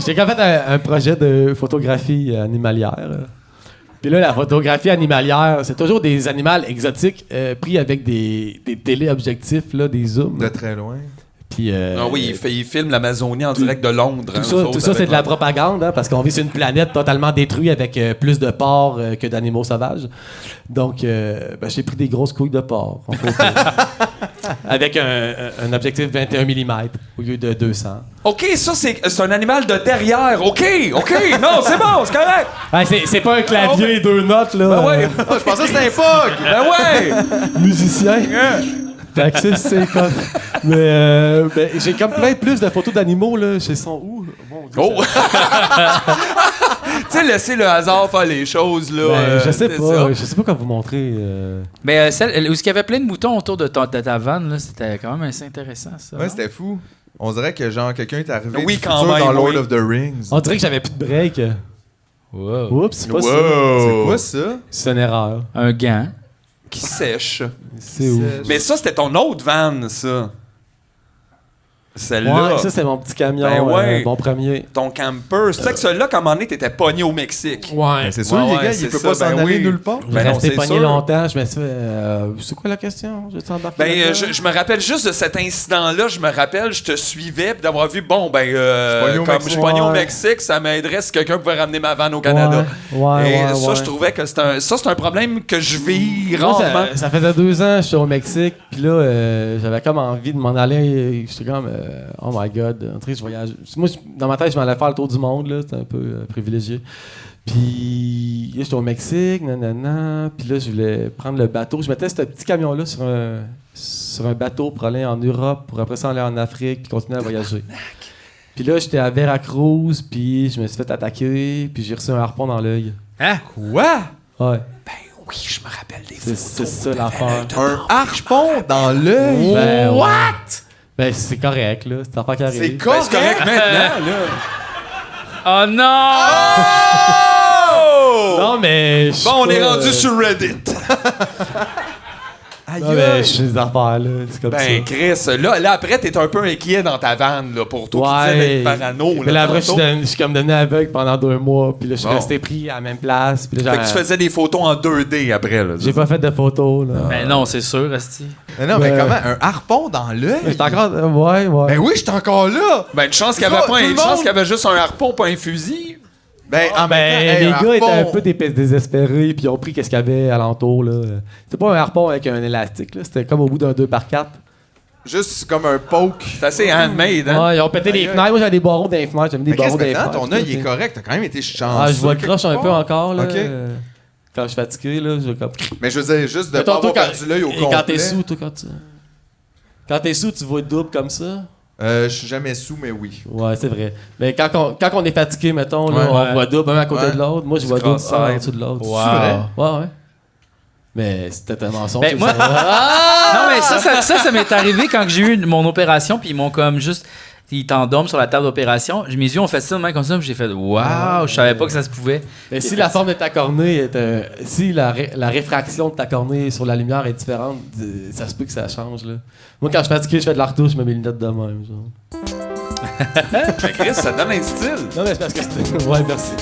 j'ai quand même fait un projet de photographie animalière. Puis là, la photographie animalière, c'est toujours des animaux exotiques pris avec des téléobjectifs, là, des zooms. De très loin. Puis, Ah oui, il filme l'Amazonie en direct de Londres. Tout ça c'est de la propagande, hein, parce qu'on vit sur une planète totalement détruite avec plus de porcs que d'animaux sauvages. Donc, j'ai pris des grosses couilles de porc en photo. Avec un objectif 21 mm au lieu de 200. OK, ça, c'est un animal de derrière. OK, non, c'est bon, c'est correct. Ah, c'est pas un clavier et 2 notes, là. Ben ouais. Je pensais que c'était un fog! Ben ouais. Musicien. Fait que c'est comme... Mais j'ai comme plein plus de photos d'animaux, là. Ils sont où? Bon, Oh! Tu sais, laisser le hasard faire les choses, là. je sais c'est pas. ça. Je sais pas comment vous montrer. Mais celle où il y avait plein de moutons autour de ta vanne, là, c'était quand même assez intéressant, ça. Ouais, c'était fou. On dirait que genre quelqu'un est arrivé Oui, du quand futur même, dans Lord oui. of the Rings. On dirait que j'avais plus de break. Wow. Oups, c'est pas ça. C'est quoi ça? C'est une erreur. Un gant. Qui sèche. C'est où? Mais ça, c'était ton autre van, ça. Celle-là. Ouais, ça, c'est mon petit camion. Ben ouais. Mon premier. Ton camper. C'est ça que celui-là, comme on est, t'étais pogné au Mexique. Ouais. Ben, c'est sûr, Ouais, les ouais, gars, c'est il peut ça, pas s'en ben aller oui. nulle part. J'ai Ben non, resté c'est pogné sûr. longtemps. Je me suis fait... c'est quoi la question? J'ai embarqué Je me rappelle juste de cet incident-là. Je me rappelle, je te suivais puis d'avoir vu, pogné au comme Mexique. je suis pogné au Ouais. Mexique, ça m'aiderait si quelqu'un pouvait ramener ma van au Canada. Ouais, Et ouais, ça, ouais. je trouvais que c'est un problème que je vis Moi, rarement. ça faisait 2 ans que j'étais au Mexique, puis là, j'avais comme envie de m'en aller. J'étais comme, oh my god, en fait, je voyage. Moi, dans ma tête, je m'allais faire le tour du monde, là, c'était un peu privilégié. Puis là, j'étais au Mexique, nanana, puis là, je voulais prendre le bateau. Je mettais ce petit camion-là sur un bateau pour aller en Europe, pour après ça aller en Afrique, puis continuer à voyager. Puis là, j'étais à Veracruz, puis je me suis fait attaquer, puis j'ai reçu un harpon dans l'œil. Hein? Quoi? Ouais, Oui, je me rappelle des c'est photos. ça l'affaire. Un harpon dans l'œil? Ben, What? Ben, c'est correct, là. C'est l'affaire qui arrive. C'est Ben, correct! c'est correct maintenant, là. Oh non! Oh! Non, mais. je suis Bon, on est pas, rendu sur Reddit. Aïe, Non, mais aïe. je suis des affaires, là. C'est comme Ben, Chris, là, après, t'es un peu inquiet dans ta vanne, là, pour toi qui disais d'être parano. Mais là, après, tantôt. je suis comme devenu aveugle pendant 2 mois. Puis là, je suis Bon. resté pris à la même place. Puis là, Fait que tu faisais des photos en 2D après, là. j'ai pas fait de photos, là. Ben non, c'est sûr, Asti. Mais non, mais Ouais. comment? Un harpon dans l'œil? Mais j'étais encore. Ouais. Ben oui, j'étais encore là! Ben, une chance qu'il y Ça, avait tout pas le une chance monde- qu'il y avait juste un harpon, pas un fusil. Ben, en Ben, même temps, hey, les un gars étaient un harpon. peu désespérés. Puis ils ont pris qu'est-ce qu'il y avait alentour, là. C'était pas un harpon avec un élastique, là. C'était comme au bout d'un 2x4. Juste comme un poke. C'est assez handmade, hein? Ouais, ils ont pété les Aïe, aïe. fenêtres. Moi, j'avais des barreaux dans les fenêtres. J'avais des Mais barreaux qu'est-ce dans les que fenêtres. ton œil il est correct? T'as quand même été chanceux. Ah, je vois le croche un quelque peu part. encore, là. Ok. Quand je suis fatigué, là, je vais comme. Mais je veux dire, juste de Mais pas toi, avoir perdu l'œil au et complet. quand t'es sous, toi, quand t'es sous, tu vois double comme ça? Je suis jamais sous, mais oui. Ouais, c'est vrai. Mais quand on est fatigué, mettons, là, Ouais. on voit double un à côté Ouais. de l'autre. Moi, je vois double un en dessous de l'autre. Wow. C'est vrai? Ouais. Mais c'était un mensonge. Ben, tu moi- le savais. Ah! Non, mais ça m'est arrivé quand j'ai eu mon opération, puis ils m'ont comme juste. Ils t'endorment sur la table d'opération. Mes yeux ont fait ça de même comme ça, puis j'ai fait waouh, je savais pas que ça se pouvait. Mais si la forme de ta cornée est. Si la réfraction de ta cornée sur la lumière est différente, ça se peut que ça change, là. Moi, quand je suis fatigué, je fais de la retouche, je mets mes lunettes de même, genre. Mais Chris, ça donne un style. Non, mais c'est parce que c'était. Ouais, merci.